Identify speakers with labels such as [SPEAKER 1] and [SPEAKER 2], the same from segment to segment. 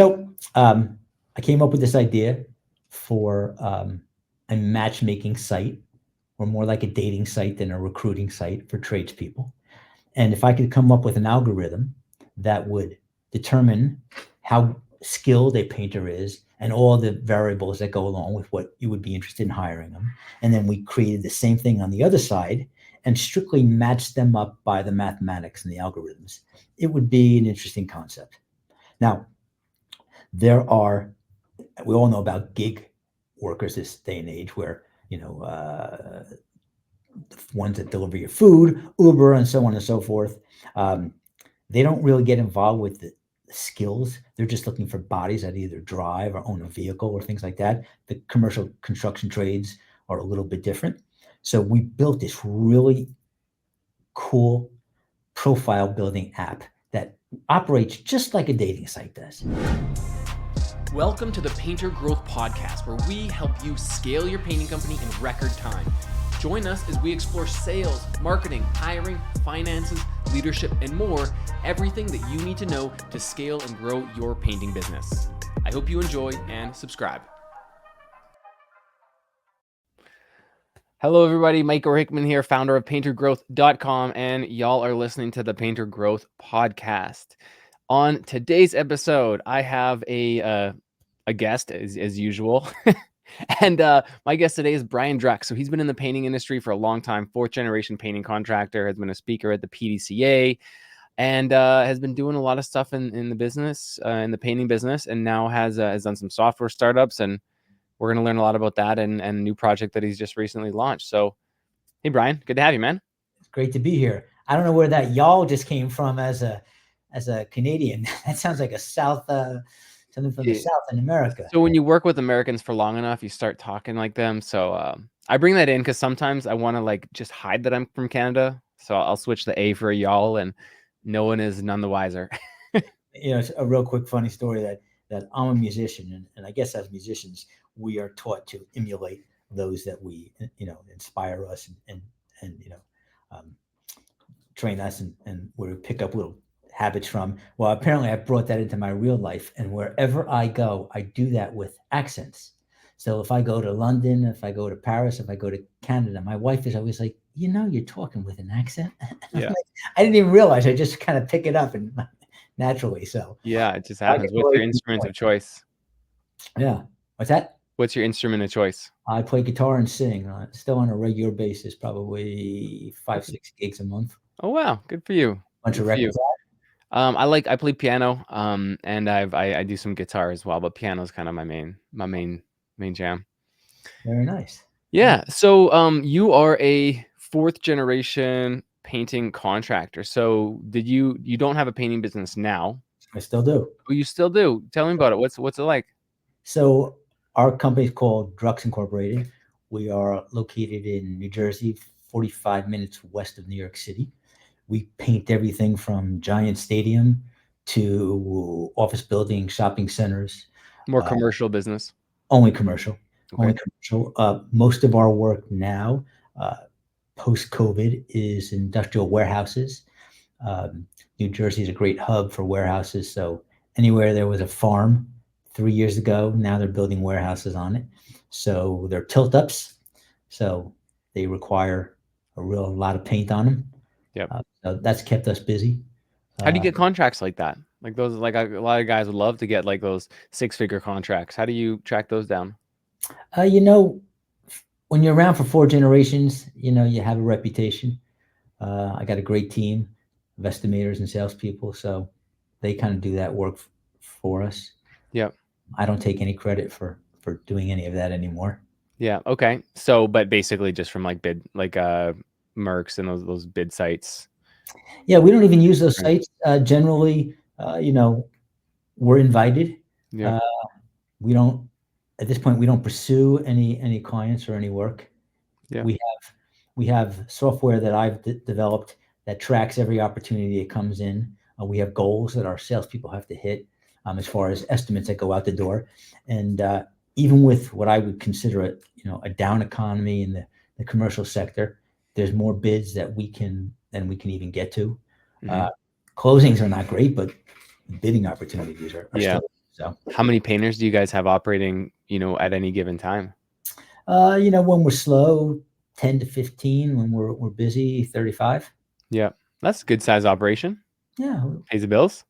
[SPEAKER 1] I came up with this idea for a matchmaking site, or more like a dating site than a recruiting site for tradespeople. And if I could come up with an algorithm that would determine how skilled a painter is and all the variables that go along with what you would be interested in hiring them, and then we created the same thing on the other side and strictly matched them up by the mathematics and the algorithms, it would be an interesting concept. Now, we all know about gig workers this day and age, where the ones that deliver your food, Uber, and so on and so forth. They don't really get involved with the skills. They're just looking for bodies that either drive or own a vehicle or things like that. The commercial construction trades are a little bit different. So we built this really cool profile building app that operates just like a dating site does.
[SPEAKER 2] Welcome to the Painter Growth Podcast, where we help you scale your painting company in record time. Join us as we explore sales, marketing, hiring, finances, leadership, and more, everything that you need to know to scale and grow your painting business. I hope you enjoy and subscribe. Hello, everybody. Michael Hickman here, founder of paintergrowth.com, and y'all are listening to the Painter Growth Podcast. On today's episode, I have a guest, as usual. And my guest today is Brian Drucks. So he's been in the painting industry for a long time, fourth generation painting contractor, has been a speaker at the PDCA, and has been doing a lot of stuff in the business, in the painting business, and now has done some software startups. And we're going to learn a lot about that and a new project that he's just recently launched. So, hey, Brian, good to have you, man.
[SPEAKER 1] It's great to be here. I don't know where that y'all just came from as a Canadian. That sounds like a something from the South in America.
[SPEAKER 2] So when you work with Americans for long enough, you start talking like them. So I bring that in because sometimes I want to just hide that I'm from Canada. So I'll switch the A for a y'all, and no one is none the wiser.
[SPEAKER 1] It's a real quick funny story that I'm a musician, and I guess as musicians, we are taught to emulate those that we inspire us and train us and where we pick up little habits from. Well, apparently I brought that into my real life, and wherever I go, I do that with accents. So if I go to London, if I go to Paris, if I go to Canada, my wife is always like, you're talking with an accent.
[SPEAKER 2] Yeah.
[SPEAKER 1] I didn't even realize. I just kind of pick it up and naturally. So
[SPEAKER 2] yeah, it just happens. What's your instrument of choice?
[SPEAKER 1] Yeah. What's that?
[SPEAKER 2] What's your instrument of choice?
[SPEAKER 1] I play guitar and sing, still on a regular basis, probably 5-6 gigs a month.
[SPEAKER 2] Oh, wow. Good for you.
[SPEAKER 1] Bunch of records.
[SPEAKER 2] I play piano, and I do some guitar as well, but piano is kind of my main jam.
[SPEAKER 1] Very nice.
[SPEAKER 2] Yeah. So you are a fourth generation painting contractor. So you don't have a painting business now?
[SPEAKER 1] I still do.
[SPEAKER 2] Oh, you still do? Tell me about it. What's it like?
[SPEAKER 1] So our company is called Drucks Incorporated. We are located in New Jersey, 45 minutes west of New York City. We paint everything from giant stadium to office buildings, shopping centers.
[SPEAKER 2] More commercial business?
[SPEAKER 1] Only commercial.
[SPEAKER 2] Okay.
[SPEAKER 1] Only commercial. Most of our work now, post-COVID, is industrial warehouses. New Jersey is a great hub for warehouses. So anywhere there was a farm 3 years ago, now they're building warehouses on it. So they're tilt-ups. So they require a lot of paint on them.
[SPEAKER 2] Yep.
[SPEAKER 1] So that's kept us busy.
[SPEAKER 2] How do you get contracts like that? Like those, a lot of guys would love to get those 6-figure contracts. How do you track those down?
[SPEAKER 1] When you're around for 4 generations, you have a reputation. I got a great team of estimators and salespeople, so they kind of do that work for us.
[SPEAKER 2] Yep.
[SPEAKER 1] I don't take any credit for doing any of that anymore.
[SPEAKER 2] Yeah. Okay. So, but basically just from bid, Mercs and those bid sites.
[SPEAKER 1] Yeah, we don't even use those sites. Generally, we're invited.
[SPEAKER 2] Yeah.
[SPEAKER 1] At this point, we don't pursue any clients or any work.
[SPEAKER 2] Yeah.
[SPEAKER 1] We have software that I've developed that tracks every opportunity that comes in. We have goals that our salespeople have to hit as far as estimates that go out the door. And even with what I would consider a down economy in the commercial sector, there's more bids than we can even get to.
[SPEAKER 2] Mm-hmm.
[SPEAKER 1] Closings are not great, but bidding opportunities are
[SPEAKER 2] yeah.
[SPEAKER 1] still So,
[SPEAKER 2] How many painters do you guys have operating, at any given time?
[SPEAKER 1] when we're slow, 10 to 15. When we're busy, 35.
[SPEAKER 2] Yeah, that's a good size operation.
[SPEAKER 1] Yeah,
[SPEAKER 2] Pays the bills.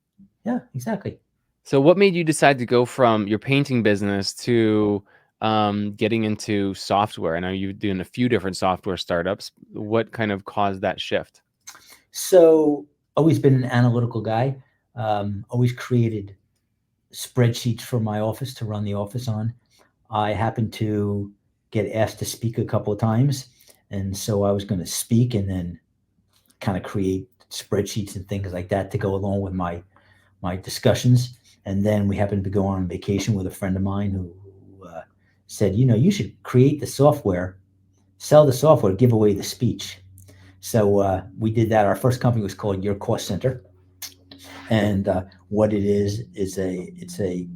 [SPEAKER 1] yeah, exactly.
[SPEAKER 2] So what made you decide to go from your painting business to getting into software? I know you're doing a few different software startups. What kind of caused that shift?
[SPEAKER 1] So, always been an analytical guy. Always created spreadsheets for my office to run the office on. I happened to get asked to speak a couple of times, and so I was going to speak and then kind of create spreadsheets and things like that to go along with my discussions. And then we happened to go on vacation with a friend of mine who said, you should create the software, sell the software, give away the speech. So we did that. Our first company was called Your Cost Center, and what it is a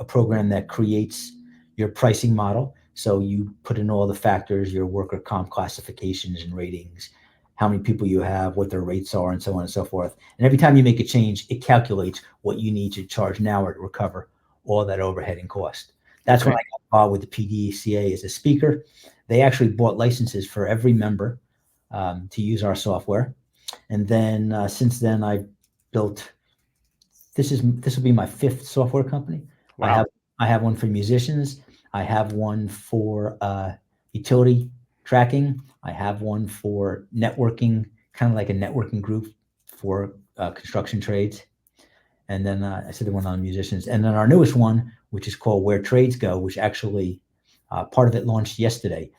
[SPEAKER 1] program that creates your pricing model. So you put in all the factors, your worker comp classifications and ratings, how many people you have, what their rates are, and so on and so forth. And every time you make a change, it calculates what you need to charge an hour to recover all that overhead and cost. That's when
[SPEAKER 2] Okay.
[SPEAKER 1] I got involved with the PDCA as a speaker. They actually bought licenses for every member to use our software. And then since then, I've built. This will be my fifth software company. I
[SPEAKER 2] Wow.
[SPEAKER 1] have I have one for musicians. I have one for utility tracking. I have one for networking, kind of like a networking group for construction trades. And then I said the one on musicians. And then our newest one, which is called Where Trades Go, which actually part of it launched yesterday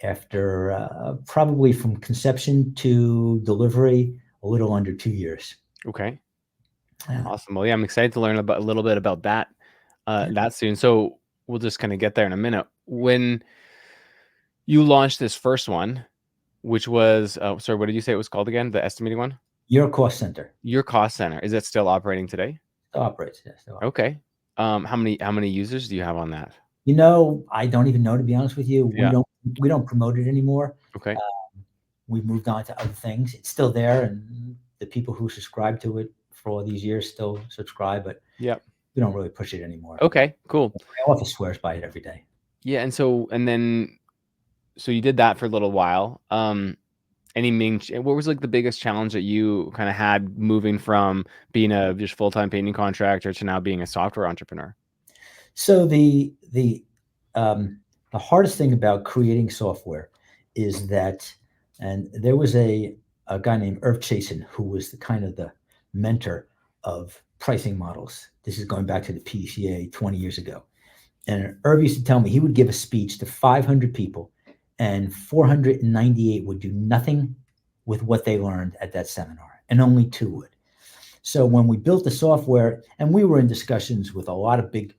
[SPEAKER 1] after probably from conception to delivery, a little under 2 years.
[SPEAKER 2] Okay.
[SPEAKER 1] Yeah.
[SPEAKER 2] Awesome. Well, yeah, I'm excited to learn about a little bit about that
[SPEAKER 1] Yeah.
[SPEAKER 2] that soon. So we'll just kind of get there in a minute. When you launched this first one, which was, sorry, what did you say it was called again? The estimating one?
[SPEAKER 1] Your Cost Center
[SPEAKER 2] Your cost center. Is it still operating today?
[SPEAKER 1] still operates. Yeah, still operates.
[SPEAKER 2] Okay. How many users do you have on that?
[SPEAKER 1] I don't even know, to be honest with you. We
[SPEAKER 2] Yeah.
[SPEAKER 1] don't promote it anymore.
[SPEAKER 2] Okay.
[SPEAKER 1] We've moved on to other things. It's still there, and the people who subscribe to it for all these years still subscribe, but
[SPEAKER 2] Yeah.
[SPEAKER 1] we don't really push it anymore.
[SPEAKER 2] Okay. Cool.
[SPEAKER 1] My office swears by it every day.
[SPEAKER 2] Yeah. So you did that for a little while. What was like the biggest challenge that you kind of had moving from being a just full-time painting contractor to now being a software entrepreneur?
[SPEAKER 1] So the hardest thing about creating software is that, and there was a guy named Irv Chasen who was the kind of the mentor of pricing models. This is going back to the PDCA 20 years ago. And Irv used to tell me he would give a speech to 500 people, and 498 would do nothing with what they learned at that seminar, and only two would. So when we built the software, and we were in discussions with a lot of big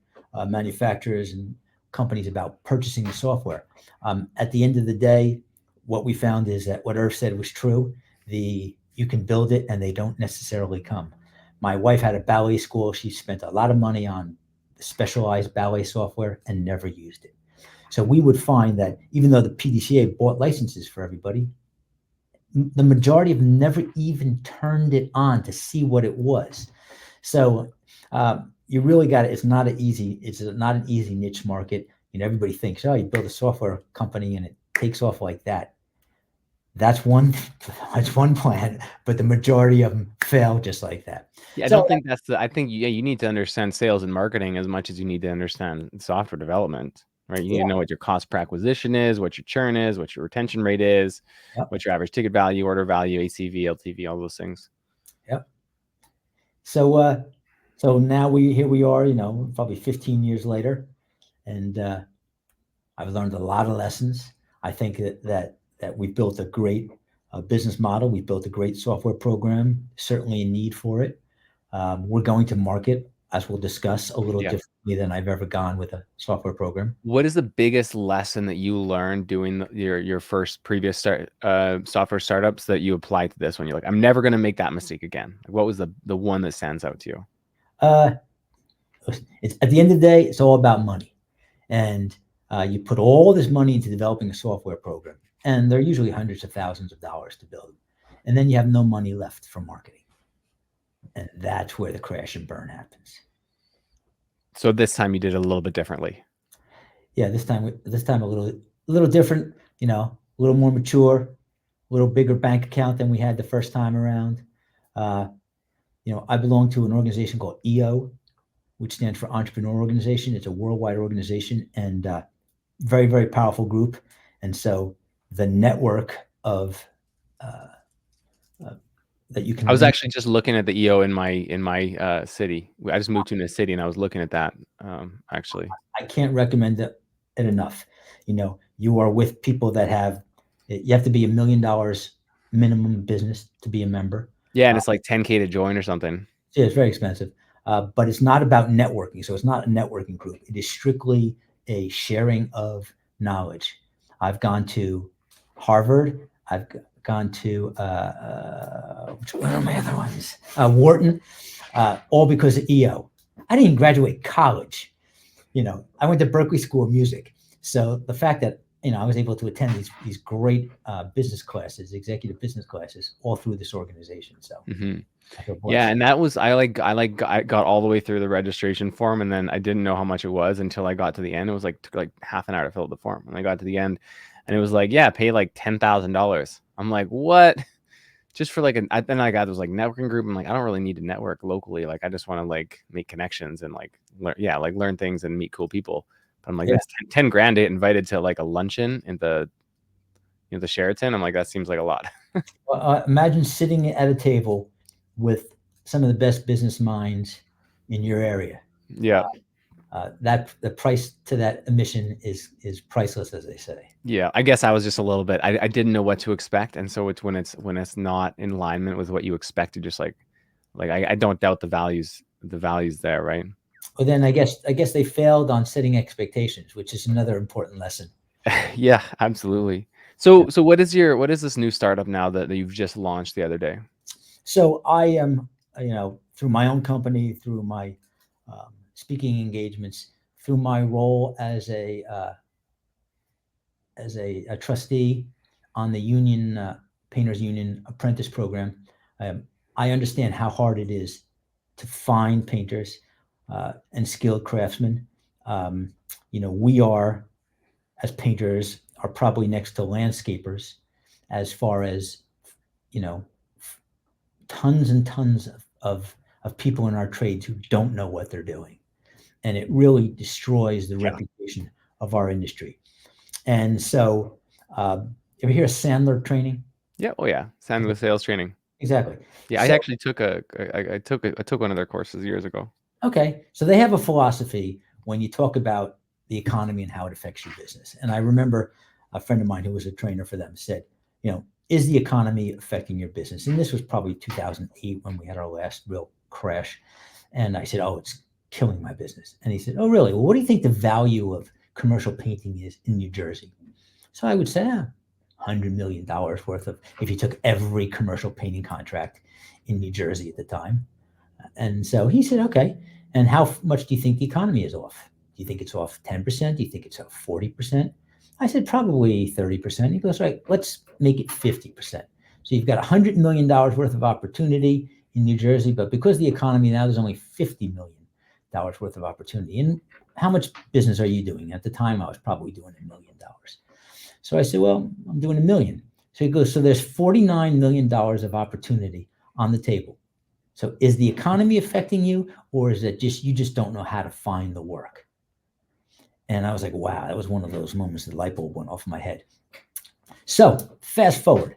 [SPEAKER 1] manufacturers and companies about purchasing the software, at the end of the day, what we found is that what Irv said was true. You can build it, and they don't necessarily come. My wife had a ballet school. She spent a lot of money on specialized ballet software and never used it. So we would find that even though the PDCA bought licenses for everybody, the majority of them never even turned it on to see what it was. So you really got it. It's not an easy niche market. Everybody thinks, oh, you build a software company and it takes off like that. That's one plan, but the majority of them fail just like that.
[SPEAKER 2] Yeah, I
[SPEAKER 1] So
[SPEAKER 2] don't think I think you need to understand sales and marketing as much as you need to understand software development, right? You need
[SPEAKER 1] yeah,
[SPEAKER 2] to know what your cost per acquisition is, what your churn is, what your retention rate is,
[SPEAKER 1] yep,
[SPEAKER 2] what your average ticket value, order value, ACV, LTV, all those things.
[SPEAKER 1] yep. So now here we are, probably 15 years later, and I've learned a lot of lessons. I think that we've built a great business model. We've built a great software program. Certainly a need for it. We're going to market, as we'll discuss, a little
[SPEAKER 2] Yeah.
[SPEAKER 1] differently than I've ever gone with a software program.
[SPEAKER 2] What is the biggest lesson that you learned doing your first previous software startups that you applied to this one? You're like, I'm never going to make that mistake again. Like, what was the one that stands out to you?
[SPEAKER 1] Uh, it's at the end of the day, it's all about money, and you put all this money into developing a software program, and they're usually hundreds of thousands of dollars to build, and then you have no money left for marketing, and that's where the crash and burn happens.
[SPEAKER 2] So this time you did it a little bit differently.
[SPEAKER 1] Yeah, this time a little different, a little more mature, a little bigger bank account than we had the first time around. I belong to an organization called EO, which stands for Entrepreneur Organization. It's a worldwide organization and very, very powerful group. And so the network of that you can
[SPEAKER 2] I was
[SPEAKER 1] link.
[SPEAKER 2] actually just looking at the EO in my city. I just moved to a city and I was looking at that actually.
[SPEAKER 1] I can't recommend it enough. You are with people that you have to be $1 million minimum business to be a member.
[SPEAKER 2] Yeah, and it's like 10K to join or something.
[SPEAKER 1] Yeah, it's very expensive, but it's not about networking. So it's not a networking group. It is strictly a sharing of knowledge. I've gone to Harvard. I've gone to what are my other ones? Wharton, all because of EO. I didn't graduate college. I went to Berkeley School of Music. So the fact that I was able to attend these great business classes, executive business classes, all through this organization. So I feel blessed.
[SPEAKER 2] Yeah, and that was I got all the way through the registration form, and then I didn't know how much it was until I got to the end. It was took like half an hour to fill out the form, and I got to the end, and it was like, yeah, pay like $10,000. I'm like, what? Just for then I got this networking group. I'm like, I don't really need to network locally. I just want to make connections and learn things and meet cool people. But I'm like, that's 10 grand invited to a luncheon in the Sheraton. I'm like, that seems like a lot.
[SPEAKER 1] Well, imagine sitting at a table with some of the best business minds in your area.
[SPEAKER 2] Yeah.
[SPEAKER 1] That the price to that admission is priceless, as they say.
[SPEAKER 2] Yeah, I guess I was just a little bit. I didn't know what to expect, and so it's when it's not in alignment with what you expected. Just I don't doubt the values there, right?
[SPEAKER 1] Well, then I guess they failed on setting expectations, which is another important lesson.
[SPEAKER 2] Yeah, absolutely. So what is this new startup now that you've just launched the other day?
[SPEAKER 1] So I am, through my own company, through my speaking engagements, through my role as a trustee on the union painters union apprentice program, I understand how hard it is to find painters and skilled craftsmen. We are, as painters, are probably next to landscapers as far as tons and tons of people in our trades who don't know what they're doing, and it really destroys the reputation of our industry. And so, ever hear of Sandler training?
[SPEAKER 2] Yeah. Oh yeah, Sandler sales training.
[SPEAKER 1] Exactly.
[SPEAKER 2] Yeah, I actually took I took one of their courses years ago.
[SPEAKER 1] Okay, so they have a philosophy when you talk about the economy and how it affects your business. And I remember a friend of mine who was a trainer for them said, is the economy affecting your business? And this was probably 2008 when we had our last real crash. And I said, oh, it's killing my business. And he said, oh, really? Well, what do you think the value of commercial painting is in New Jersey? So I would say, $100 million worth of, if you took every commercial painting contract in New Jersey at the time. And so he said, okay, and how much do you think the economy is off? Do you think it's off 10%? Do you think it's off 40%? I said, probably 30%. He goes, right, let's make it 50%. So you've got $100 million worth of opportunity in New Jersey, but because the economy now, there's only $50 million worth of opportunity. And how much business are you doing? At the time, I was probably doing $1 million. So I said, well, I'm doing $1 million. So he goes, so there's $49 million of opportunity on the table. So is the economy affecting you, or is it just you just don't know how to find the work? And I was like, wow, that was one of those moments the light bulb went off my head. So fast forward,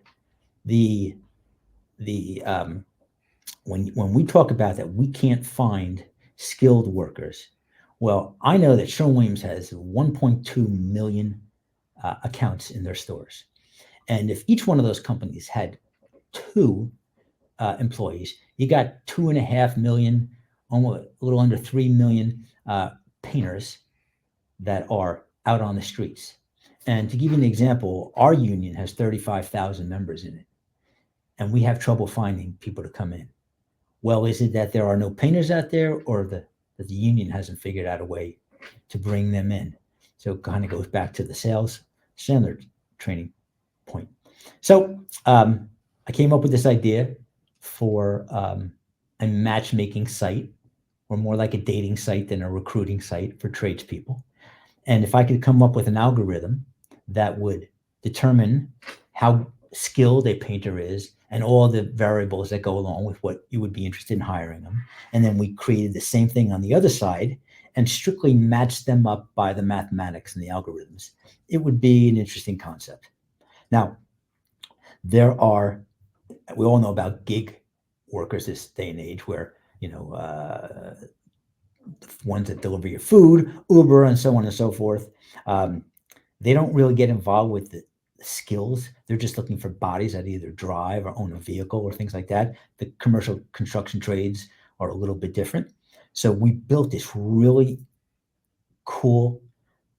[SPEAKER 1] when we talk about that, we can't find skilled workers. Well, I know that Sherwin-Williams has 1.2 million accounts in their stores. And if each one of those companies had 2 employees, you got 2.5 million, almost a little under 3 million painters that are out on the streets. And to give you an example, our union has 35,000 members in it, and we have trouble finding people to come in. Well, is it that there are no painters out there, or that the union hasn't figured out a way to bring them in? So it kind of goes back to the sales Sandler training point. So I came up with this idea for a matchmaking site we're more like a dating site than a recruiting site for tradespeople. And if I could come up with an algorithm that would determine how skilled a painter is and all the variables that go along with what you would be interested in hiring them, and then we created the same thing on the other side and strictly matched them up by the mathematics and the algorithms, it would be an interesting concept. Now, we all know about gig workers this day and age where, the ones that deliver your food, Uber, and so on and so forth. They don't really get involved with the skills. They're just looking for bodies that either drive or own a vehicle or things like that. The commercial construction trades are a little bit different. So we built this really cool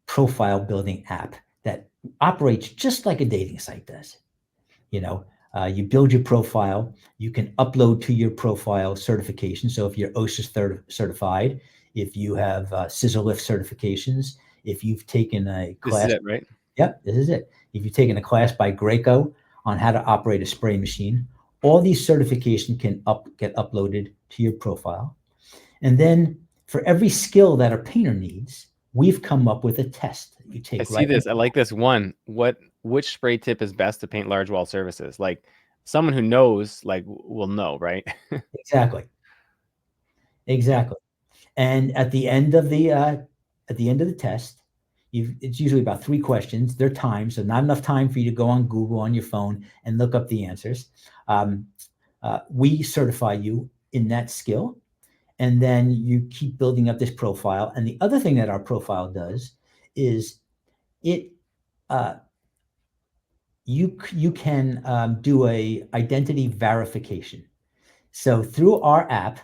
[SPEAKER 1] profile building app that operates just like a dating site does. You build your profile. You can upload to your profile certification. So if you're OSHA certified, if you have scissor lift certifications, if you've taken a class.
[SPEAKER 2] This is it, right?
[SPEAKER 1] Yep, this is it. If you've taken a class by Graco on how to operate a spray machine, all these certifications can get uploaded to your profile. And then for every skill that a painter needs, we've come up with a test that you take.
[SPEAKER 2] I see this. I like this one. Which spray tip is best to paint large wall surfaces? Like someone who knows, like, will know, right?
[SPEAKER 1] Exactly. And at the end of the test, it's usually about 3 questions. They're timed, so not enough time for you to go on Google on your phone and look up the answers. We certify you in that skill, and then you keep building up this profile. And the other thing that our profile does is you can do a identity verification. So through our app,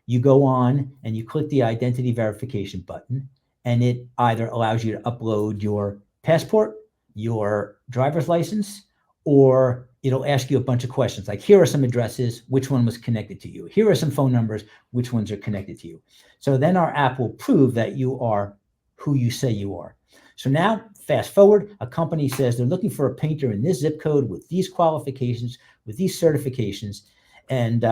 [SPEAKER 1] you go on and you click the identity verification button, and it either allows you to upload your passport, your driver's license, or it'll ask you a bunch of questions like, here are some addresses, which one was connected to you? Here are some phone numbers, which ones are connected to you? So then our app will prove that you are who you say you are. So now, fast forward, a company says they're looking for a painter in this zip code with these qualifications, with these certifications, and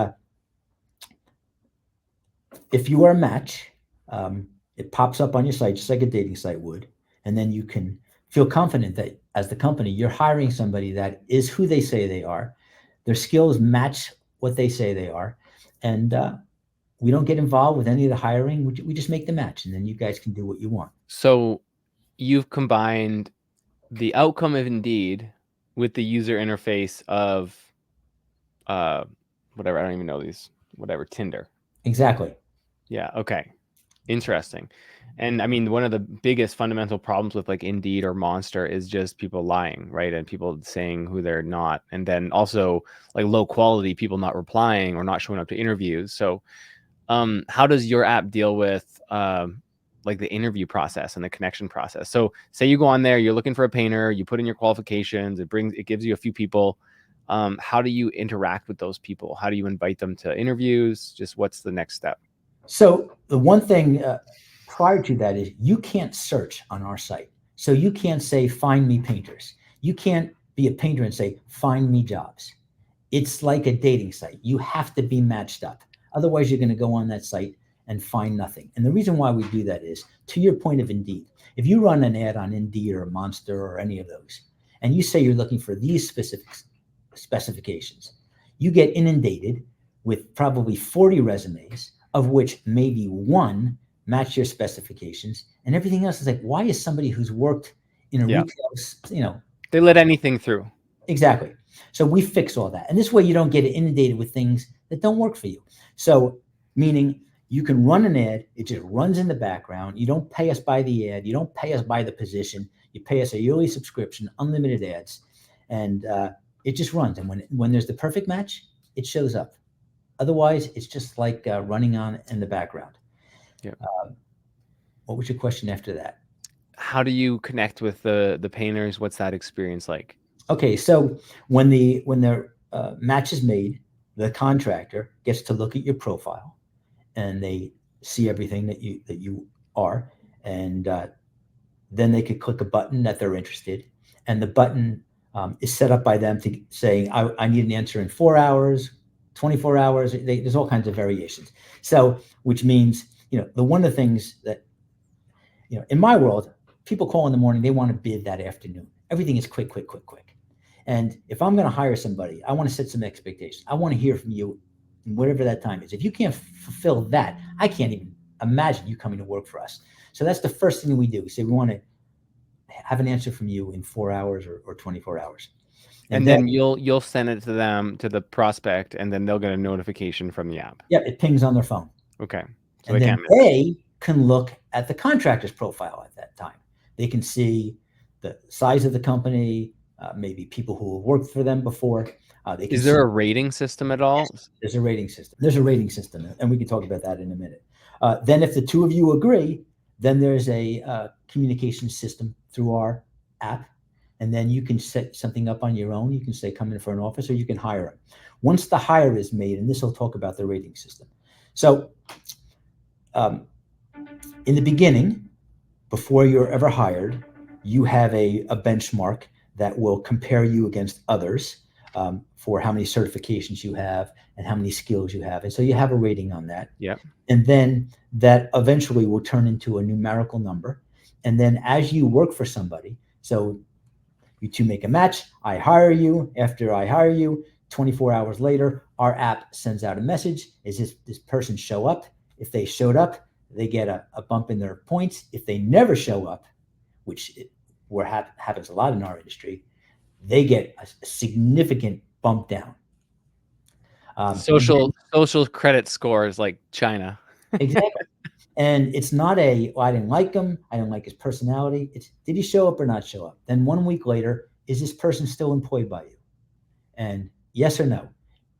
[SPEAKER 1] if you are a match, it pops up on your site just like a dating site would, and then you can feel confident that as the company, you're hiring somebody that is who they say they are. Their skills match what they say they are, and we don't get involved with any of the hiring. We just make the match, and then you guys can do what you want.
[SPEAKER 2] So you've combined the outcome of Indeed with the user interface of whatever, I don't even know these, whatever, Tinder.
[SPEAKER 1] Exactly.
[SPEAKER 2] Yeah. Okay. Interesting. And I mean, one of the biggest fundamental problems with like Indeed or Monster is just people lying, right? And people saying who they're not. And then also like low quality people not replying or not showing up to interviews. So how does your app deal with like the interview process and the connection process? So say you go on there, you're looking for a painter, you put in your qualifications, it gives you a few people. How do you interact with those people? How do you invite them to interviews? Just what's the next step?
[SPEAKER 1] So the one thing prior to that is you can't search on our site. So you can't say, find me painters. You can't be a painter and say, find me jobs. It's like a dating site. You have to be matched up. Otherwise, you're going to go on that site and find nothing. And the reason why we do that is, to your point of Indeed, if you run an ad on Indeed or Monster or any of those, and you say you're looking for these specific specifications, you get inundated with probably 40 resumes, of which maybe one match your specifications, and everything else is like, why is somebody who's worked in a retail,
[SPEAKER 2] they let anything through?
[SPEAKER 1] Exactly. So we fix all that. And this way you don't get inundated with things that don't work for you. So meaning you can run an ad, it just runs in the background. You don't pay us by the ad. You don't pay us by the position. You pay us a yearly subscription, unlimited ads, and it just runs. And when there's the perfect match, it shows up. Otherwise, it's just like running on in the background.
[SPEAKER 2] Yeah.
[SPEAKER 1] What was your question after that?
[SPEAKER 2] How do you connect with the painters? What's that experience like?
[SPEAKER 1] Okay, so when the match is made, the contractor gets to look at your profile, and they see everything that you are, and then they could click a button that they're interested, and the button is set up by them to say, I need an answer in 4 hours, 24 hours. There's all kinds of variations. So, which means the one of the things that, in my world, people call in the morning, they want to bid that afternoon. Everything is quick, quick, quick, quick. And if I'm going to hire somebody, I want to set some expectations. I want to hear from you in whatever that time is. If you can't fulfill that, I can't even imagine you coming to work for us. So that's the first thing we do. We say we want to have an answer from you in 4 hours or 24 hours.
[SPEAKER 2] And then you'll send it to them, to the prospect, and then they'll get a notification from the app.
[SPEAKER 1] Yeah, it pings on their phone.
[SPEAKER 2] Okay. So
[SPEAKER 1] and then they can look at the contractor's profile at that time. They can see the size of the company, maybe people who have worked for them before.
[SPEAKER 2] Is there a rating system at all?
[SPEAKER 1] Yes, there's a rating system. There's a rating system, and we can talk about that in a minute. Then if the two of you agree, then there's a communication system through our app. And then you can set something up on your own. You can say, come in for an office, or you can hire them. Once the hire is made, and this will talk about the rating system. So in the beginning, before you're ever hired, you have a benchmark that will compare you against others for how many certifications you have and how many skills you have. And so you have a rating on that.
[SPEAKER 2] Yeah.
[SPEAKER 1] And then that eventually will turn into a numerical number. And then as you work for somebody, so you two make a match, I hire you. After I hire you, 24 hours later, our app sends out a message. Is this person show up? If they showed up, they get a bump in their points. If they never show up, which happens a lot in our industry, they get a significant bump down.
[SPEAKER 2] Social credit scores like China.
[SPEAKER 1] Exactly. And it's not I didn't like him, I didn't like his personality. It's, did he show up or not show up? Then 1 week later, is this person still employed by you? And yes or no.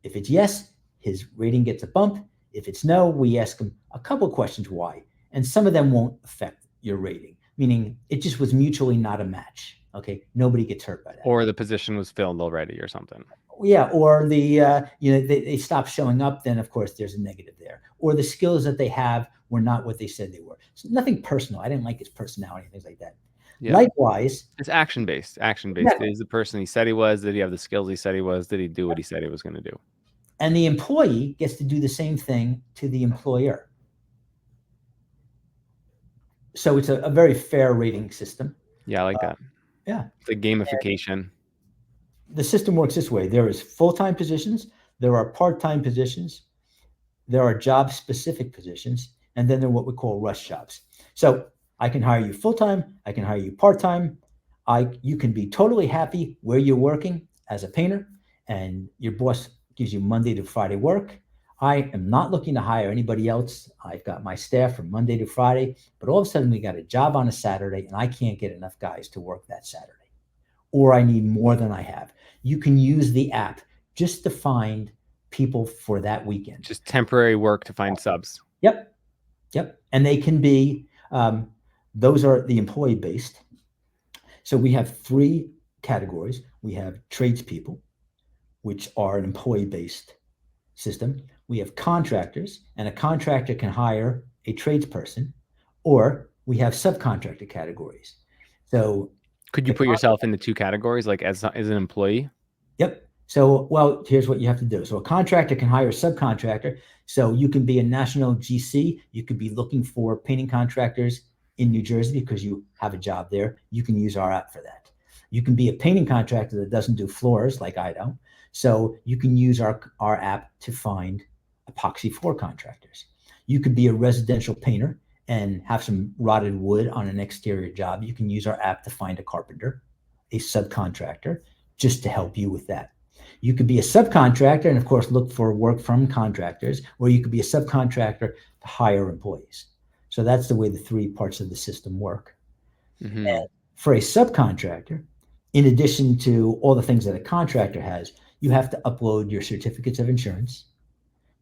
[SPEAKER 1] If it's yes, his rating gets a bump. If it's no, we ask him a couple of questions why. And some of them won't affect your rating, meaning it just was mutually not a match. Okay, nobody gets hurt by that.
[SPEAKER 2] Or the position was filled already or something.
[SPEAKER 1] Yeah, or they stop showing up, then of course there's a negative there. Or the skills that they have were not what they said they were. So nothing personal. I didn't like his personality, things like that. Yeah. Likewise,
[SPEAKER 2] it's action-based. Action-based. Yeah. Is the person he said he was? Did he have the skills he said he was? Did he do what he said he was going to do?
[SPEAKER 1] And the employee gets to do the same thing to the employer. So it's a very fair rating system.
[SPEAKER 2] Yeah, I like that.
[SPEAKER 1] Yeah.
[SPEAKER 2] The gamification.
[SPEAKER 1] And the system works this way. There is full-time positions. There are part-time positions. There are job-specific positions. And then there are what we call rush jobs. So I can hire you full-time. I can hire you part-time. You can be totally happy where you're working as a painter, and your boss gives you Monday to Friday work. I am not looking to hire anybody else. I've got my staff from Monday to Friday, but all of a sudden we got a job on a Saturday and I can't get enough guys to work that Saturday, or I need more than I have. You can use the app just to find people for that weekend.
[SPEAKER 2] Just temporary work to find subs.
[SPEAKER 1] Yep. And they can be, those are the employee based. So we have 3 categories. We have tradespeople, which are an employee based system. We have contractors, and a contractor can hire a tradesperson, or we have subcontractor categories. So
[SPEAKER 2] could you put yourself into 2 categories, like as an employee?
[SPEAKER 1] Yep. So, well, here's what you have to do. So a contractor can hire a subcontractor. So you can be a national GC. You could be looking for painting contractors in New Jersey because you have a job there. You can use our app for that. You can be a painting contractor that doesn't do floors like I don't. So you can use our app to find epoxy floor contractors. You could be a residential painter and have some rotted wood on an exterior job. You can use our app to find a carpenter, a subcontractor, just to help you with that. You could be a subcontractor and, of course, look for work from contractors, or you could be a subcontractor to hire employees. So that's the way the 3 parts of the system work. Mm-hmm. And for a subcontractor, in addition to all the things that a contractor has, you have to upload your certificates of insurance.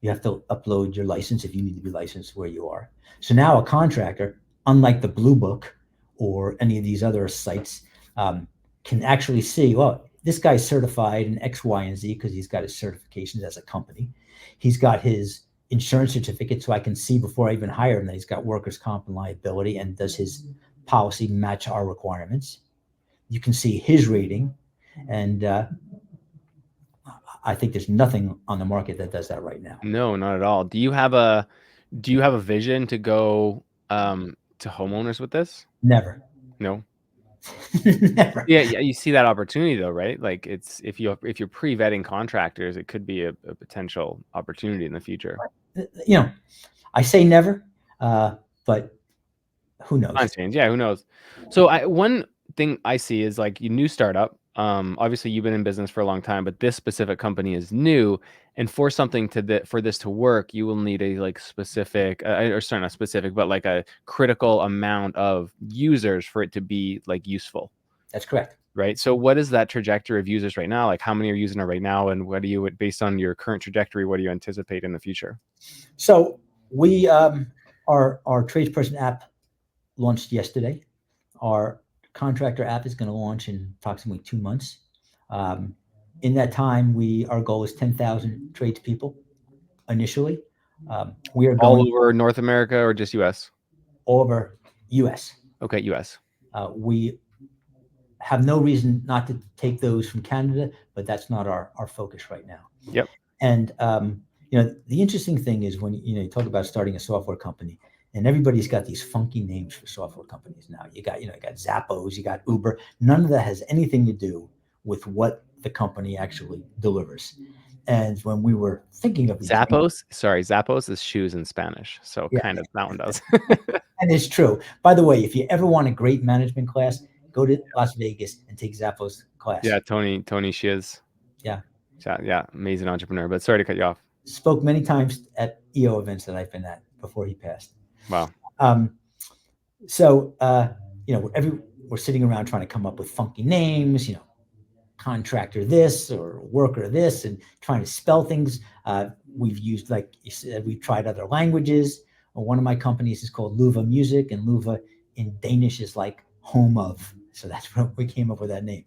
[SPEAKER 1] You have to upload your license if you need to be licensed where you are. So now a contractor, unlike the Blue Book or any of these other sites, can actually see, well, this guy's certified in X, Y, and Z because he's got his certifications as a company. He's got his insurance certificate, so I can see before I even hire him that he's got workers' comp and liability, and does his policy match our requirements. You can see his rating, and I think there's nothing on the market that does that right now.
[SPEAKER 2] No, not at all. Do you have a Do you have a vision to go to homeowners with this?
[SPEAKER 1] Never.
[SPEAKER 2] No.
[SPEAKER 1] Never.
[SPEAKER 2] Yeah, you see that opportunity though, right? Like it's if you're pre-vetting contractors, it could be a potential opportunity in the future.
[SPEAKER 1] You know, I say never, but who knows?
[SPEAKER 2] Times change. Yeah, who knows? So one thing I see is like you new startup. Obviously you've been in business for a long time, but this specific company is new, and for something for this to work, you will need a like specific, or sorry, not specific, but like a critical amount of users for it to be like useful.
[SPEAKER 1] That's correct.
[SPEAKER 2] Right. So what is that trajectory of users right now? Like how many are using it right now, and what do you, based on your current trajectory, what do you anticipate in the future?
[SPEAKER 1] So we our tradesperson app launched yesterday. Our contractor app is going to launch in approximately 2 months. In that time, our goal is 10,000 tradespeople initially. We are
[SPEAKER 2] All
[SPEAKER 1] going
[SPEAKER 2] over North America or just US?
[SPEAKER 1] all over U.S.
[SPEAKER 2] Okay, US.
[SPEAKER 1] We have no reason not to take those from Canada, but that's not our focus right now.
[SPEAKER 2] Yep.
[SPEAKER 1] And the interesting thing is when you talk about starting a software company, and everybody's got these funky names for software companies now. You got Zappos, you got Uber. None of that has anything to do with what the company actually delivers. And when we were thinking of these
[SPEAKER 2] Zappos, sorry, Zappos is shoes in Spanish, so
[SPEAKER 1] yeah,
[SPEAKER 2] kind of that one does.
[SPEAKER 1] and it's true. By the way, if you ever want a great management class, go to Las Vegas and take Zappos class.
[SPEAKER 2] Yeah, Tony Shiz.
[SPEAKER 1] Yeah.
[SPEAKER 2] Yeah, amazing entrepreneur. But sorry to cut you off.
[SPEAKER 1] Spoke many times at EO events that I've been at before he passed.
[SPEAKER 2] Wow.
[SPEAKER 1] So we're sitting around trying to come up with funky names, contractor this or worker this, and trying to spell things. We've used, like you said, we've tried other languages. One of my companies is called Luva Music, and Luva in Danish is like home of. So that's where we came up with that name.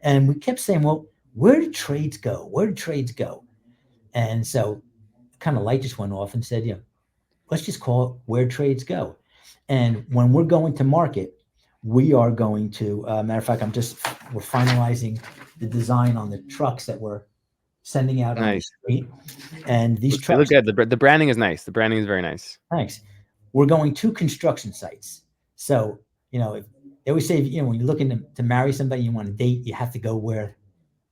[SPEAKER 1] And we kept saying, well, where do trades go? Where do trades go? And so kind of light just went off and said, let's just call it Where Trades Go. And when we're going to market, we are going to, matter of fact, we're finalizing the design on the trucks that we're sending out on the street. And these
[SPEAKER 2] They look
[SPEAKER 1] trucks,
[SPEAKER 2] good. The branding is nice. The branding is very nice.
[SPEAKER 1] thanks. We're going to construction sites. So, they always say, when you're looking to marry somebody, you want to date, you have to go where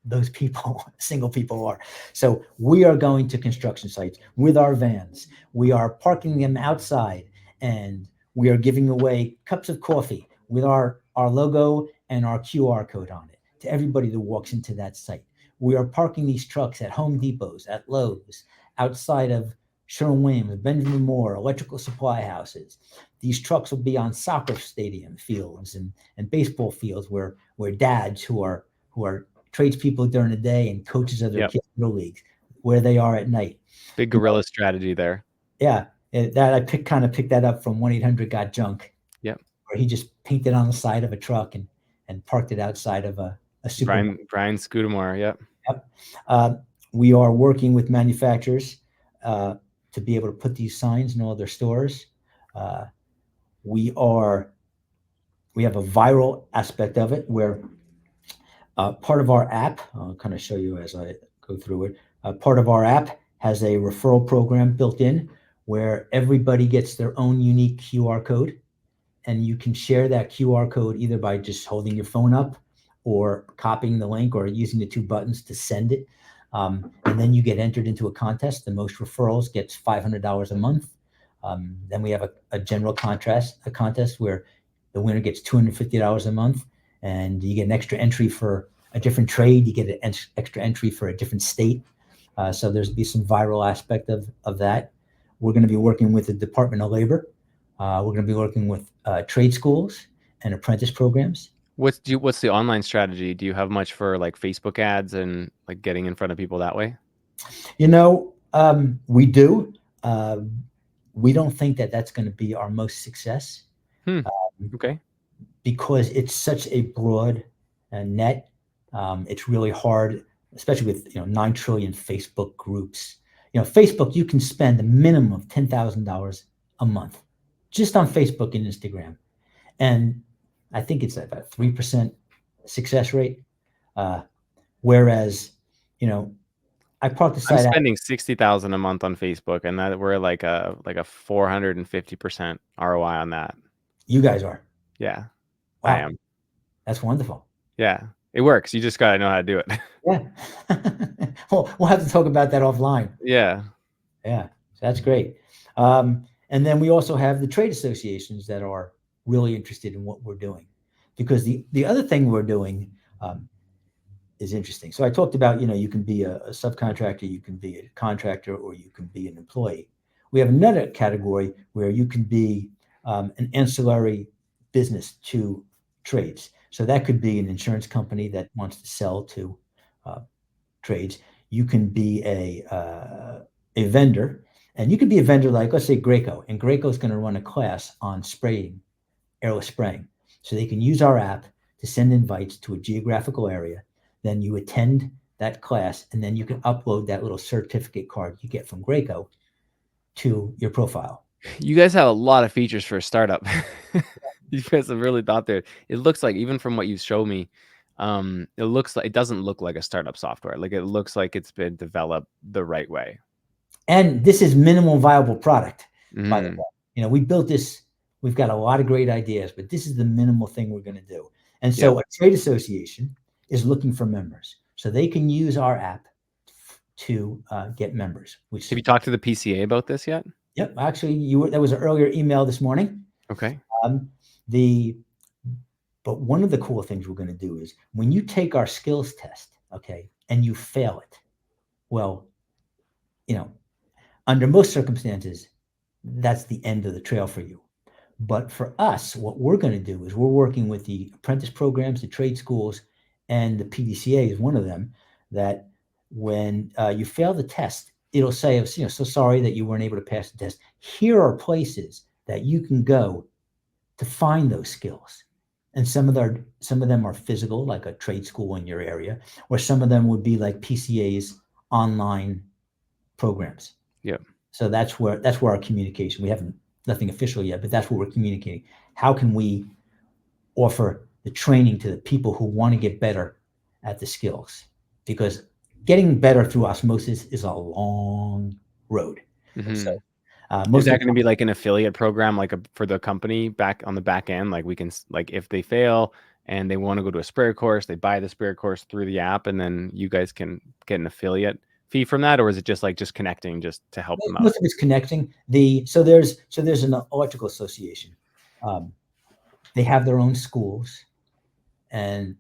[SPEAKER 1] those people, single people are. So we are going to construction sites with our vans. We are parking them outside, and we are giving away cups of coffee with our logo and our QR code on it to everybody that walks into that site. We are parking these trucks at Home Depots, at Lowe's, outside of Sherwin-Williams, Benjamin Moore, electrical supply houses. These trucks will be on soccer stadium fields and baseball fields where dads who are tradespeople during the day and coaches of their kids' little leagues, where they are at night.
[SPEAKER 2] Big guerrilla strategy there.
[SPEAKER 1] Yeah, that I picked that up from 1-800-GOT-JUNK.
[SPEAKER 2] Yep.
[SPEAKER 1] Where he just painted on the side of a truck and parked it outside of a supermarket.
[SPEAKER 2] Brian Scudamore. Yep.
[SPEAKER 1] Yep. We are working with manufacturers to be able to put these signs in all their stores. We have a viral aspect of it where part of our app, I'll kind of show you as I go through it. Part of our app has a referral program built in where everybody gets their own unique QR code, and you can share that QR code either by just holding your phone up or copying the link or using the 2 buttons to send it. And then you get entered into a contest. The most referrals gets $500 a month. Then we have a general contest where the winner gets $250 a month, and you get an extra entry for a different trade. You get an extra entry for a different state. So there's be some viral aspect of that. We're going to be working with the Department of Labor. We're going to be working with trade schools and apprentice programs.
[SPEAKER 2] What's the online strategy? Do you have much for like Facebook ads and like getting in front of people that way?
[SPEAKER 1] We do. We don't think that that's going to be our most success.
[SPEAKER 2] Okay.
[SPEAKER 1] Because it's such a broad net. It's really hard, especially with 9 trillion Facebook groups. Facebook, you can spend a minimum of $10,000 a month just on Facebook and Instagram, and I think it's about 3% success rate. Whereas, I brought the
[SPEAKER 2] I'm
[SPEAKER 1] site out.
[SPEAKER 2] spending 60,000 a month on Facebook, and that we're like a 450% ROI on that.
[SPEAKER 1] You guys are.
[SPEAKER 2] Yeah, I
[SPEAKER 1] Wow.
[SPEAKER 2] am.
[SPEAKER 1] That's wonderful.
[SPEAKER 2] Yeah, it works. You just gotta know how to do it.
[SPEAKER 1] Yeah. We'll have to talk about that offline.
[SPEAKER 2] Yeah.
[SPEAKER 1] Yeah, so that's great. And then we also have the trade associations that are really interested in what we're doing, because the other thing we're doing is interesting. So I talked about, you can be a subcontractor, you can be a contractor, or you can be an employee. We have another category where you can be an ancillary business to trades. So that could be an insurance company that wants to sell to trades. You can be a vendor, and you could be a vendor like, let's say, Graco, and Graco is going to run a class on spraying, airless spraying. So they can use our app to send invites to a geographical area. Then you attend that class, and then you can upload that little certificate card you get from Graco to your profile.
[SPEAKER 2] You guys have a lot of features for a startup. You guys have really thought there. It looks like, even from what you show me, it doesn't look like a startup software. Like, it looks like it's been developed the right way.
[SPEAKER 1] And this is minimal viable product, by the
[SPEAKER 2] Mhm.
[SPEAKER 1] way. We built this. We've got a lot of great ideas, but this is the minimal thing we're going to do. And
[SPEAKER 2] Yep.
[SPEAKER 1] so a trade association is looking for members, so they can use our app to get members.
[SPEAKER 2] Have you talked to the PCA about this yet?
[SPEAKER 1] Yep, actually, that was an earlier email this morning.
[SPEAKER 2] Okay.
[SPEAKER 1] But one of the cool things we're going to do is, when you take our skills test, okay, and you fail it, well, under most circumstances, that's the end of the trail for you. But for us, what we're going to do is, we're working with the apprentice programs, the trade schools, and the PDCA is one of them, that when you fail the test, it'll say, so sorry that you weren't able to pass the test. Here are places that you can go to find those skills. And some of them are physical, like a trade school in your area, or some of them would be like PCA's online programs.
[SPEAKER 2] Yeah.
[SPEAKER 1] So that's where our communication. We haven't nothing official yet, but that's what we're communicating. How can we offer the training to the people who want to get better at the skills? Because getting better through osmosis is a long road.
[SPEAKER 2] Mhm.
[SPEAKER 1] So
[SPEAKER 2] is that going to be like an affiliate program, like for the company back on the back end? Like, we can, like, if they fail and they want to go to a sprayer course, they buy the sprayer course through the app, and then you guys can get an affiliate fee from that? Or is it just like connecting just to help them out?
[SPEAKER 1] Most of it's connecting. So there's an electrical association. They have their own schools, and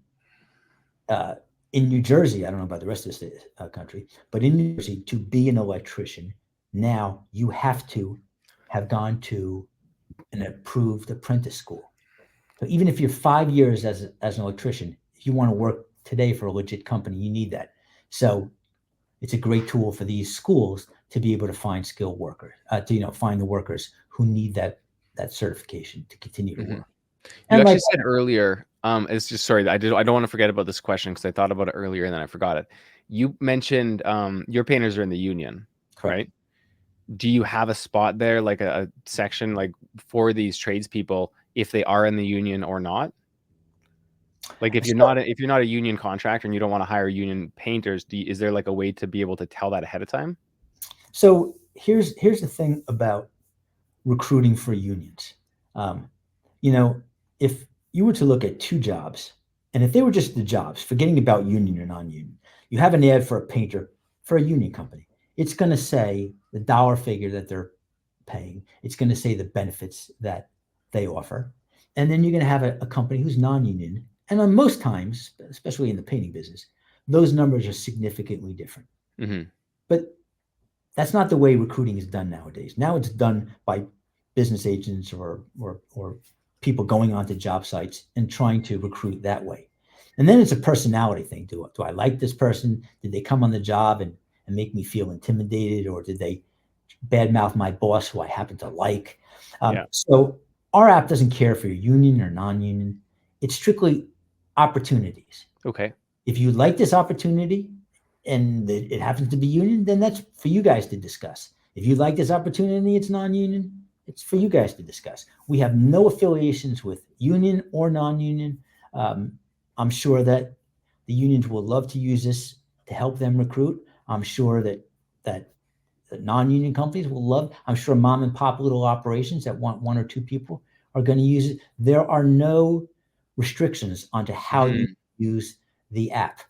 [SPEAKER 1] in New Jersey, I don't know about the rest of the country, but in New Jersey, to be an electrician, now you have to have gone to an approved apprentice school. So even if you're 5 years as an electrician, if you want to work today for a legit company, you need that. So it's a great tool for these schools to be able to find skilled workers, to find the workers who need that certification to continue to work.
[SPEAKER 2] You
[SPEAKER 1] And
[SPEAKER 2] actually said earlier, it's just, sorry, I don't want to forget about this question, because I thought about it earlier and then I forgot it. You mentioned your painters are in the union,
[SPEAKER 1] correct.
[SPEAKER 2] right? Do you have a spot there, like a section, like, for these tradespeople, if they are in the union or not? Like, if you're not a union contractor and you don't want to hire union painters, is there like a way to be able to tell that ahead of time?
[SPEAKER 1] So here's the thing about recruiting for unions. If you were to look at two jobs, and if they were just the jobs, forgetting about union or non-union, you have an ad for a painter for a union company. It's going to say the dollar figure that they're paying. It's going to say the benefits that they offer. And then you're going to have a company who's non-union. And on most times, especially in the painting business, those numbers are significantly different.
[SPEAKER 2] Mm-hmm.
[SPEAKER 1] But that's not the way recruiting is done nowadays. Now it's done by business agents or people going onto job sites and trying to recruit that way. And then it's a personality thing. Do I like this person? Did they come on the job and make me feel intimidated, or did they badmouth my boss, who I happen to like? So our app doesn't care if you're union or non-union. It's strictly opportunities.
[SPEAKER 2] Okay.
[SPEAKER 1] If you like this opportunity and it happens to be union, then that's for you guys to discuss. If you like this opportunity, it's non-union, it's for you guys to discuss. We have no affiliations with union or non-union. I'm sure that the unions will love to use this to help them recruit. I'm sure that the non-union companies will love. I'm sure mom and pop little operations that want one or two people are going to use it. There are no restrictions onto how you
[SPEAKER 2] Mhm.
[SPEAKER 1] use the app.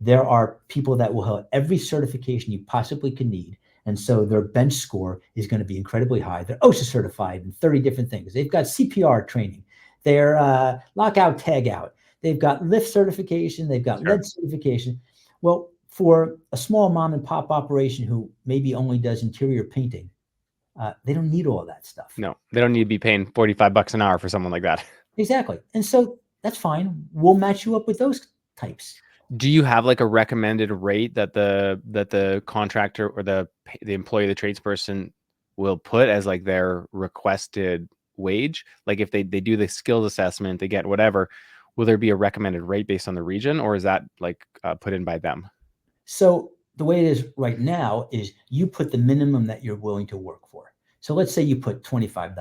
[SPEAKER 1] There are people that will have every certification you possibly can need. And so their bench score is going to be incredibly high. They're OSHA certified in 30 different things. They've got CPR training. They're lockout, tag out. They've got lift certification. They've got
[SPEAKER 2] Sure.
[SPEAKER 1] lead certification. Well, for a small mom and pop operation who maybe only does interior painting, they don't need all that stuff.
[SPEAKER 2] No, they don't need to be paying $45 an hour for someone like that.
[SPEAKER 1] Exactly. And so that's fine. We'll match you up with those types.
[SPEAKER 2] Do you have like a recommended rate that the contractor or the employee, the tradesperson will put as like their requested wage? Like if they do the skills assessment, they get whatever, will there be a recommended rate based on the region, or is that like put in by them?
[SPEAKER 1] So the way it is right now is you put the minimum that you're willing to work for. So let's say you put $25.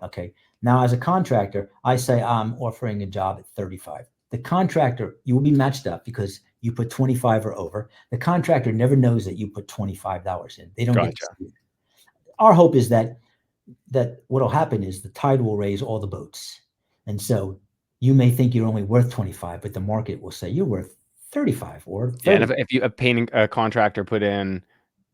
[SPEAKER 1] Okay. Now, as a contractor, I say I'm offering a job at 35. The contractor, you will be matched up because you put 25 or over. The contractor never knows that you put $25 in. They don't get to
[SPEAKER 2] Gotcha.
[SPEAKER 1] see it. Our hope is that what will happen is the tide will raise all the boats. And so you may think you're only worth 25, but the market will say you're worth 35 or
[SPEAKER 2] Yeah, and
[SPEAKER 1] 30.
[SPEAKER 2] if you a painting a contractor put in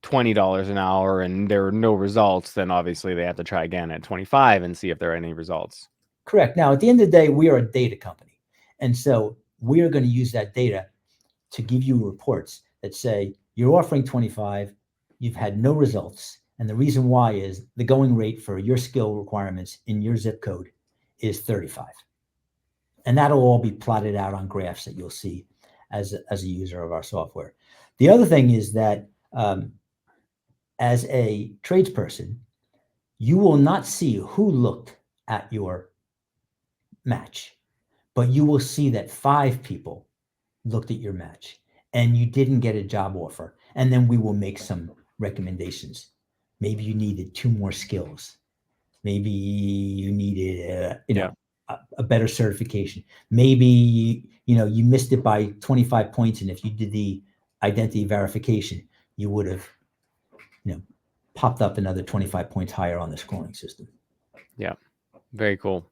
[SPEAKER 2] $20 an hour and there are no results, then obviously they have to try again at 25 and see if there are any results.
[SPEAKER 1] Correct. Now, at the end of the day, we are a data company. And so we are going to use that data to give you reports that say you're offering 25, you've had no results. And the reason why is the going rate for your skill requirements in your zip code is 35. And that'll all be plotted out on graphs that you'll see as a user of our software. The other thing is that as a tradesperson, you will not see who looked at your match, but you will see that 5 people looked at your match and you didn't get a job offer. And then we will make some recommendations. Maybe you needed 2 more skills. Maybe you needed,
[SPEAKER 2] Yeah.
[SPEAKER 1] a better certification. Maybe, you missed it by 25 points. And if you did the identity verification, you would have, popped up another 25 points higher on the scoring system.
[SPEAKER 2] Yeah. Very cool.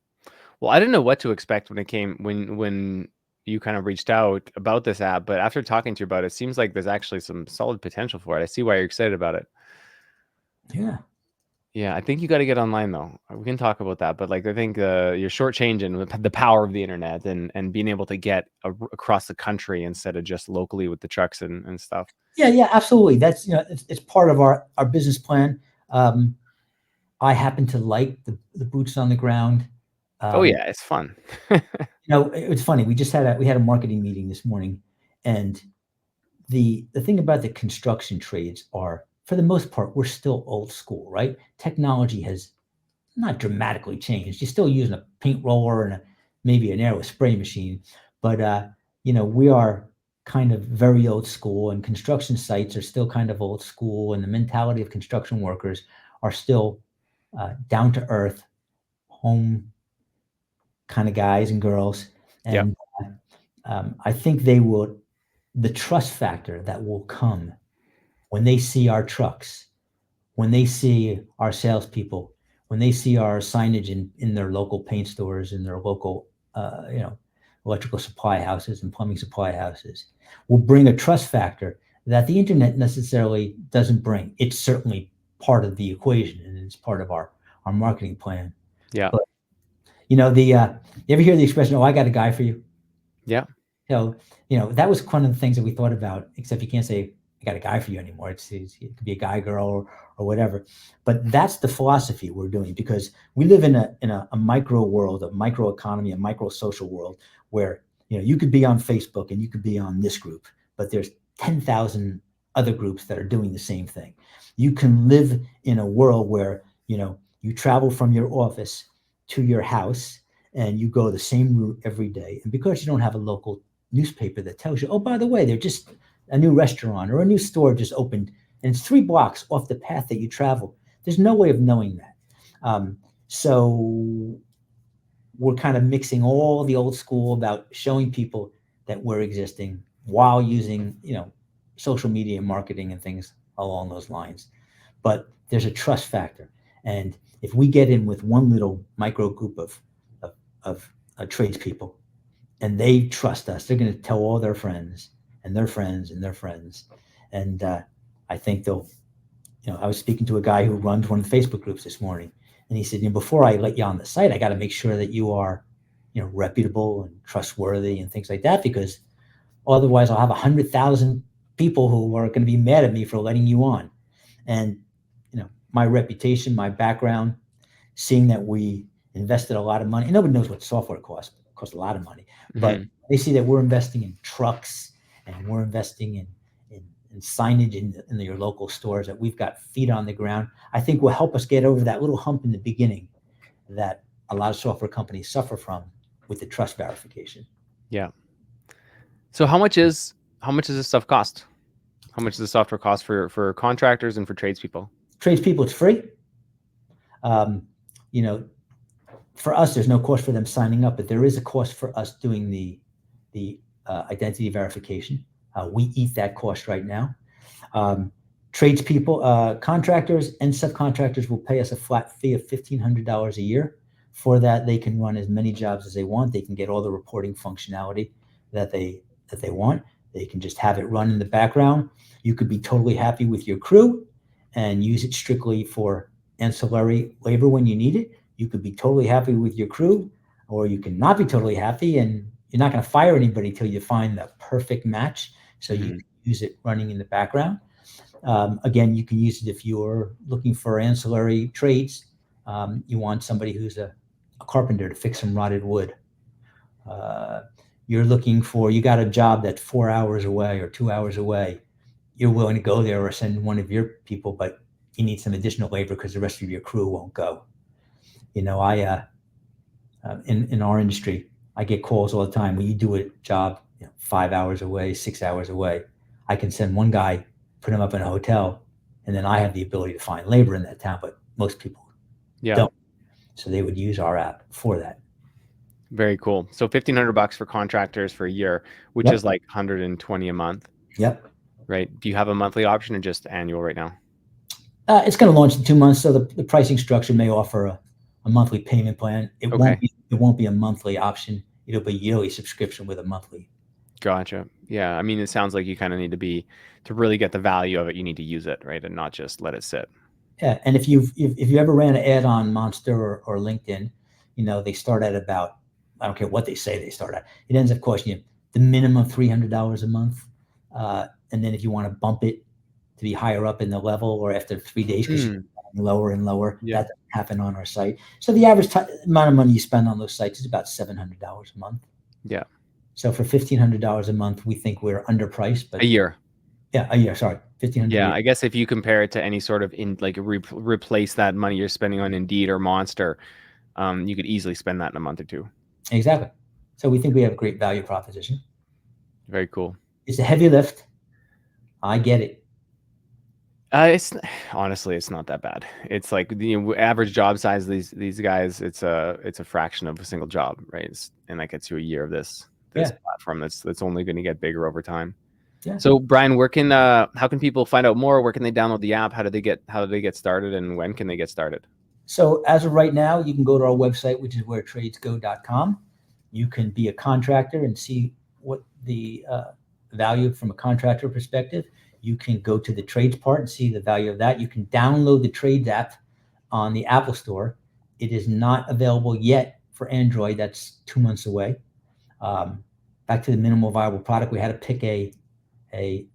[SPEAKER 2] Well, I didn't know what to expect when you kind of reached out about this app, but after talking to you about it, it seems like there's actually some solid potential for it. I see why you're excited about it.
[SPEAKER 1] Yeah.
[SPEAKER 2] Yeah, I think you got to get online though. We can talk about that, but like I think you're shortchanging the power of the internet and being able to get across the country instead of just locally with the trucks and stuff.
[SPEAKER 1] Yeah, absolutely. That's, it's part of our business plan. I happen to like the boots on the ground.
[SPEAKER 2] Oh
[SPEAKER 1] Um,
[SPEAKER 2] yeah, it's fun.
[SPEAKER 1] it's funny. We had a marketing meeting this morning, and the thing about the construction trades are, for the most part, we're still old school, right? Technology has not dramatically changed. You're still using a paint roller and maybe an airless spray machine, but we are kind of very old school, and construction sites are still kind of old school, and the mentality of construction workers are still down to earth, home kind of guys and girls,
[SPEAKER 2] Yeah.
[SPEAKER 1] and I think the trust factor that will come when they see our trucks, when they see our salespeople, when they see our signage in their local paint stores, in their local, electrical supply houses and plumbing supply houses, will bring a trust factor that the internet necessarily doesn't bring. It's certainly part of the equation, and it's part of our marketing plan.
[SPEAKER 2] Yeah.
[SPEAKER 1] But you ever hear the expression, "Oh, I got a guy for you"?
[SPEAKER 2] Yeah.
[SPEAKER 1] So, that was one of the things that we thought about, except you can't say, I got a guy for you anymore. It could be a guy, girl, or whatever. But that's the philosophy we're doing, because we live in a micro world, a micro economy, a micro social world where, you could be on Facebook and you could be on this group, but there's 10,000 other groups that are doing the same thing. You can live in a world where, you travel from your office to your house and you go the same route every day. And because you don't have a local newspaper that tells you, oh, by the way, they're just a new restaurant or a new store just opened and it's 3 blocks off the path that you travel, there's no way of knowing that. So we're kind of mixing all the old school about showing people that we're existing while using, social media marketing and things along those lines. But there's a trust factor. And if we get in with one little micro group of tradespeople and they trust us, they're going to tell all their friends and their friends and their friends. And I think they'll, I was speaking to a guy who runs one of the Facebook groups this morning, and he said, before I let you on the site, I got to make sure that you are, reputable and trustworthy and things like that, because otherwise I'll have 100,000 people who are going to be mad at me for letting you on. And, my reputation, my background, seeing that we invested a lot of money, and nobody knows what software costs. It costs a lot of money, but they see that we're investing in trucks and we're investing in signage in your local stores, that we've got feet on the ground, I think will help us get over that little hump in the beginning that a lot of software companies suffer from with the trust verification.
[SPEAKER 2] Yeah. So how much does this stuff cost? How much does the software cost for contractors and for tradespeople?
[SPEAKER 1] Tradespeople, it's free. For us, there's no cost for them signing up, but there is a cost for us doing the identity verification. We eat that cost right now. Tradespeople, contractors and subcontractors will pay us a flat fee of $1,500 a year. For that, they can run as many jobs as they want. They can get all the reporting functionality that they want. They can just have it run in the background. You could be totally happy with your crew and use it strictly for ancillary labor when you need it. You could be totally happy with your crew, or you can not be totally happy, and you're not going to fire anybody until you find the perfect match. So you can use it running in the background. Again, you can use it if you're looking for ancillary trades. You want somebody who's a carpenter to fix some rotted wood. You got a job that's 4 hours away or 2 hours away. You're willing to go there or send one of your people, but you need some additional labor because the rest of your crew won't go. In our industry, I get calls all the time. When you do a job 5 hours away, 6 hours away, I can send one guy, put him up in a hotel, and then I have the ability to find labor in that town, but most people don't. So they would use our app for that.
[SPEAKER 2] Very cool. So $1,500 for contractors for a year, which is like $120 a month.
[SPEAKER 1] Yep.
[SPEAKER 2] Right. Do you have a monthly option or just annual right now?
[SPEAKER 1] It's going to launch in 2 months, so the pricing structure may offer a monthly payment plan. It won't be a monthly option. It'll be a yearly subscription with a monthly.
[SPEAKER 2] Gotcha. Yeah. I mean, it sounds like you kind of need to really get the value of it, you need to use it, right? And not just let it sit.
[SPEAKER 1] Yeah. And if you ever ran an ad on Monster or LinkedIn, they start at about, I don't care what they say they start at, it ends up costing you the minimum $300 a month. And then if you want to bump it to be higher up in the level, or after 3 days, because you're lower and lower, that doesn't happen on our site. So the average amount of money you spend on those sites is about $700 a month.
[SPEAKER 2] Yeah.
[SPEAKER 1] So for $1,500 a month, we think we're underpriced. But
[SPEAKER 2] a year.
[SPEAKER 1] Yeah, a year. Sorry, $1,500.
[SPEAKER 2] Yeah, I guess if you compare it to any sort of replace that money you're spending on Indeed or Monster, you could easily spend that in a month or two.
[SPEAKER 1] Exactly. So we think we have a great value proposition.
[SPEAKER 2] Very cool.
[SPEAKER 1] It's a heavy lift. I get it.
[SPEAKER 2] It's honestly, it's not that bad. It's like the average job size. These guys, it's a fraction of a single job, right? And that gets you a year of this platform that's only going to get bigger over time. Yeah. So Brian, how can people find out more? Where can they download the app? How do they get started, and when can they get started?
[SPEAKER 1] So as of right now, you can go to our website, which is wheretradesgo.com. You can be a contractor and see what the value from a contractor perspective. You can go to the trades part and see the value of that. You can download the trades app on the Apple Store. It is not available yet for Android. That's 2 months away. Back to the minimal viable product, we had to pick a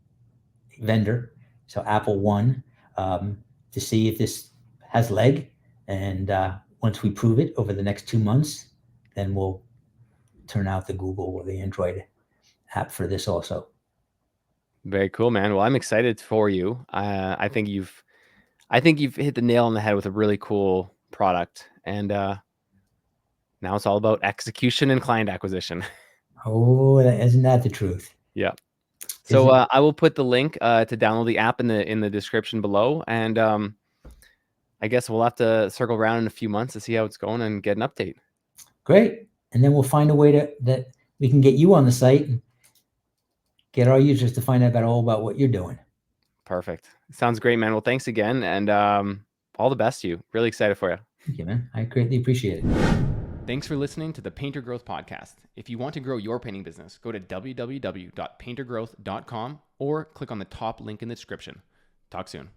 [SPEAKER 1] vendor. So Apple won to see if this has leg. And once we prove it over the next 2 months, then we'll turn out the Google or the Android app for this also.
[SPEAKER 2] Very cool, man. Well, I'm excited for you. I think you've hit the nail on the head with a really cool product. And now it's all about execution and client acquisition.
[SPEAKER 1] Oh, isn't that the truth?
[SPEAKER 2] Yeah. So I will put the link to download the app in the description below. And I guess we'll have to circle around in a few months to see how it's going and get an update. Great. And then we'll find a way that we can get you on the site and
[SPEAKER 1] get our users to find out all about what you're doing.
[SPEAKER 2] Perfect. Sounds great, man. Well, thanks again, and all the best to you. Really excited for you.
[SPEAKER 1] Thank you, man. I greatly appreciate it.
[SPEAKER 2] Thanks for listening to the Painter Growth Podcast. If you want to grow your painting business, go to www.paintergrowth.com or click on the top link in the description. Talk soon.